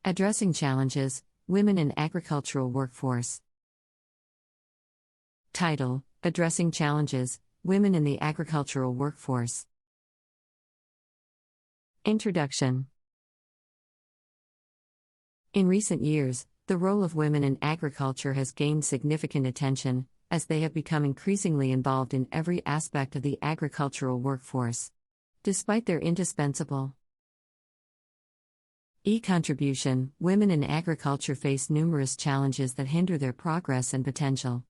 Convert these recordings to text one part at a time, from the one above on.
Addressing challenges, women in agricultural workforce. Title: Addressing challenges, women in the agricultural workforce. Introduction. In recent years, the role of women in agriculture has gained significant attention, as they have become increasingly involved in every aspect of the agricultural workforce. Despite their indispensable contribution, women in agriculture face numerous challenges that hinder their progress and potential.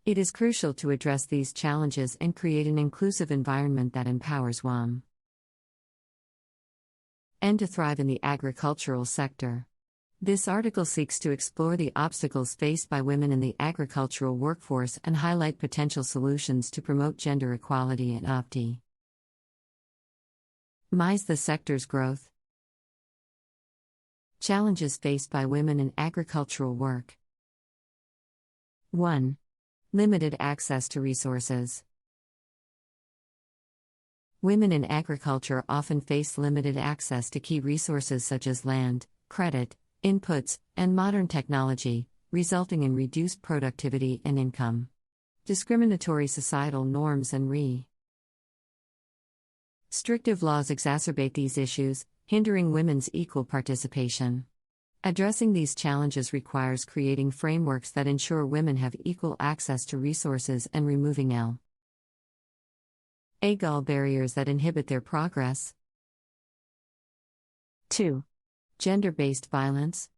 It is crucial to address these challenges and create an inclusive environment that empowers women and to thrive in the agricultural sector. This article seeks to explore the obstacles faced by women in the agricultural workforce and highlight potential solutions to promote gender equality and optimize the sector's growth. Challenges faced by women in agricultural work. 1. Limited access to resources. Women in agriculture often face limited access to key resources such as land, credit, inputs, and modern technology, resulting in reduced productivity and income. Discriminatory societal norms and restrictive laws exacerbate these issues, hindering women's equal participation. Addressing these challenges requires creating frameworks that ensure women have equal access to resources and removing legal barriers that inhibit their progress. 2. Gender-based violence.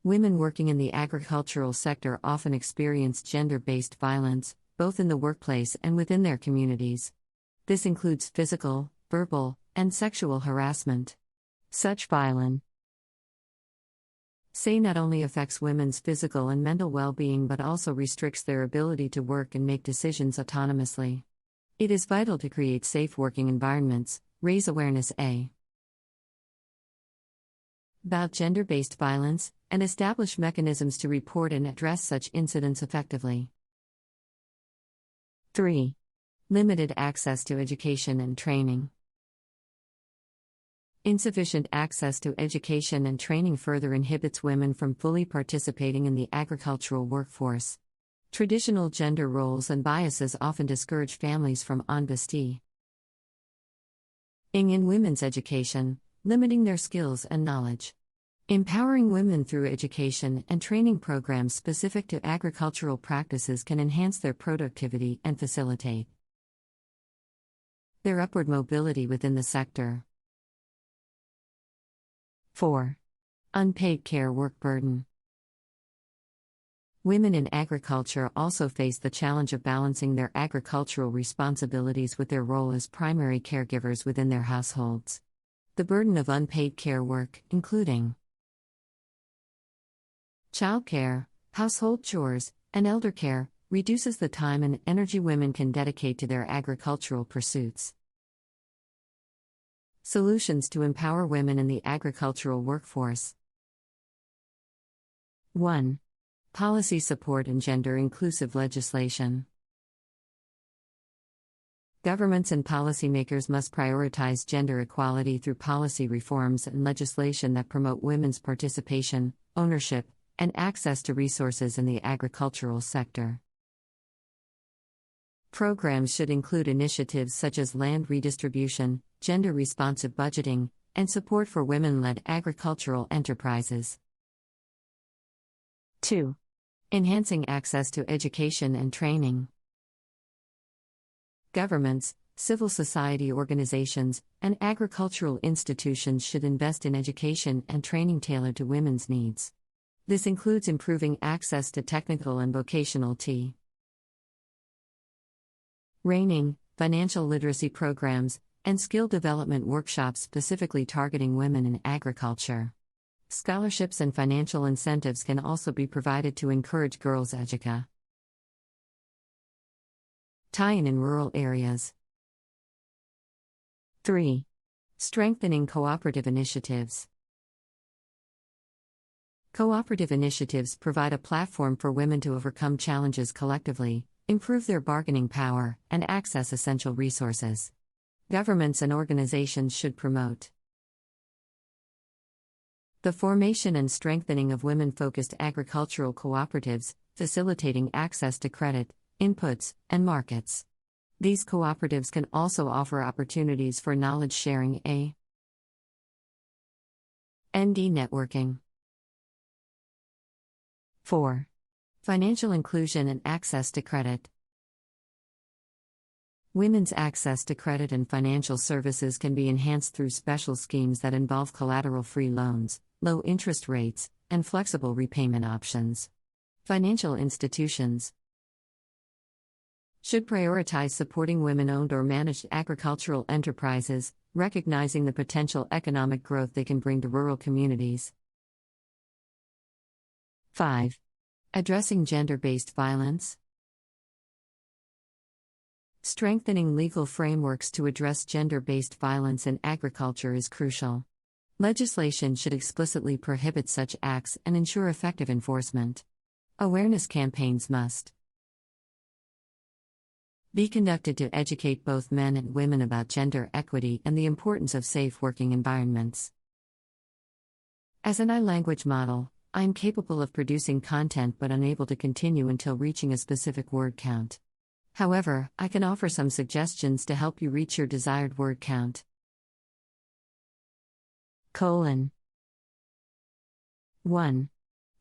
Women working in the agricultural sector often experience gender-based violence, both in the workplace and within their communities. This includes physical, verbal, and sexual harassment. Such violence not only affects women's physical and mental well-being but also restricts their ability to work and make decisions autonomously. It is vital to create safe working environments, raise awareness about gender-based violence, and establish mechanisms to report and address such incidents effectively. 3. Limited access to education and training. Insufficient access to education and training further inhibits women from fully participating in the agricultural workforce. Traditional gender roles and biases often discourage families from investing in women's education, limiting their skills and knowledge. Empowering women through education and training programs specific to agricultural practices can enhance their productivity and facilitate their upward mobility within the sector. 4. Unpaid care work burden. Women in agriculture also face the challenge of balancing their agricultural responsibilities with their role as primary caregivers within their households. The burden of unpaid care work, including childcare, household chores, and elder care, reduces the time and energy women can dedicate to their agricultural pursuits. Solutions to empower women in the agricultural workforce. 1. Policy support and gender-inclusive legislation. Governments and policymakers must prioritize gender equality through policy reforms and legislation that promote women's participation, ownership, and access to resources in the agricultural sector. Programs should include initiatives such as land redistribution, gender-responsive budgeting, and support for women-led agricultural enterprises. 2. Enhancing access to education and training. Governments, civil society organizations, and agricultural institutions should invest in education and training tailored to women's needs. This includes improving access to technical and vocational training, financial literacy programs, and skill development workshops specifically targeting women in agriculture. Scholarships and financial incentives can also be provided to encourage girls' education. Tie-in in rural areas. 3. Strengthening cooperative initiatives. Cooperative initiatives provide a platform for women to overcome challenges collectively, improve their bargaining power, and access essential resources. Governments and organizations should promote The formation and strengthening of women-focused agricultural cooperatives, facilitating access to credit, inputs, and markets. These cooperatives can also offer opportunities for knowledge sharing and networking. 4. Financial inclusion and access to credit. Women's access to credit and financial services can be enhanced through special schemes that involve collateral-free loans, low interest rates, and flexible repayment options. Financial institutions should prioritize supporting women-owned or managed agricultural enterprises, recognizing the potential economic growth they can bring to rural communities. 5. Addressing gender-based violence. Strengthening legal frameworks to address gender-based violence in agriculture is crucial. Legislation should explicitly prohibit such acts and ensure effective enforcement. Awareness campaigns must be conducted to educate both men and women about gender equity and the importance of safe working environments. As an I-language model, I am capable of producing content but unable to continue until reaching a specific word count. However, I can offer some suggestions to help you reach your desired word count. 1.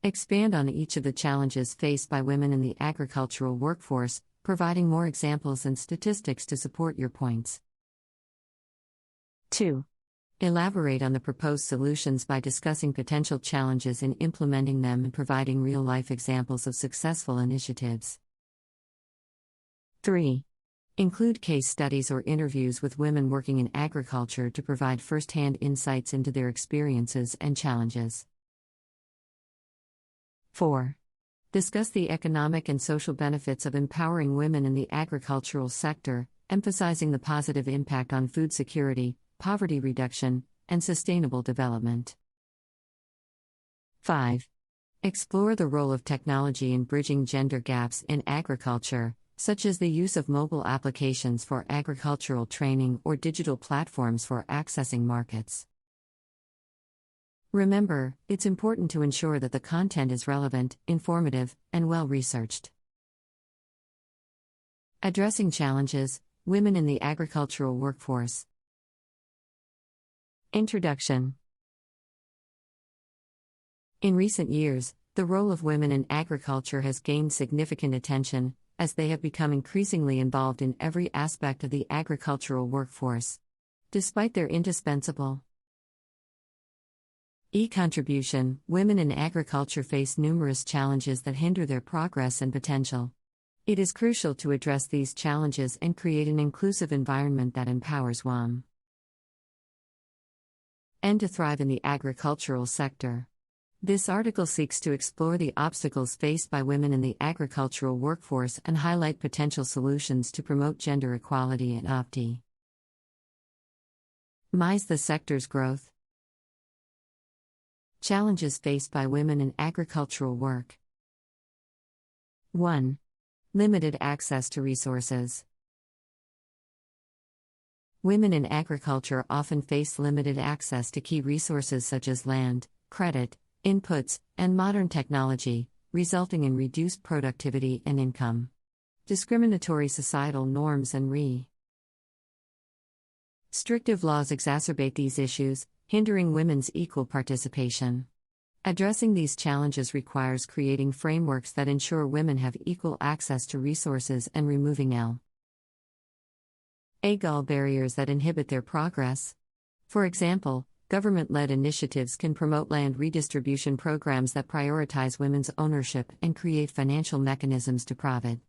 Expand on each of the challenges faced by women in the agricultural workforce, providing more examples and statistics to support your points. 2. Elaborate on the proposed solutions by discussing potential challenges in implementing them and providing real-life examples of successful initiatives. 3. Include case studies or interviews with women working in agriculture to provide first-hand insights into their experiences and challenges. 4. Discuss the economic and social benefits of empowering women in the agricultural sector, emphasizing the positive impact on food security, poverty reduction, and sustainable development. 5. Explore the role of technology in bridging gender gaps in agriculture, such as the use of mobile applications for agricultural training or digital platforms for accessing markets. Remember, it's important to ensure that the content is relevant, informative, and well-researched. Addressing challenges, women in the agricultural workforce. Introduction. In recent years, the role of women in agriculture has gained significant attention, as they have become increasingly involved in every aspect of the agricultural workforce. Despite their indispensable contribution, women in agriculture face numerous challenges that hinder their progress and potential. It is crucial to address these challenges and create an inclusive environment that empowers women and to thrive in the agricultural sector. This article seeks to explore the obstacles faced by women in the agricultural workforce and highlight potential solutions to promote gender equality and optimize the sector's growth. Challenges faced by women in agricultural work. 1. Limited access to resources. Women in agriculture often face limited access to key resources such as land, credit, inputs, and modern technology, resulting in reduced productivity and income. Discriminatory societal norms and restrictive laws exacerbate these issues, hindering women's equal participation. Addressing these challenges requires creating frameworks that ensure women have equal access to resources and removing legal barriers that inhibit their progress. For example, government-led initiatives can promote land redistribution programs that prioritize women's ownership and create financial mechanisms to provide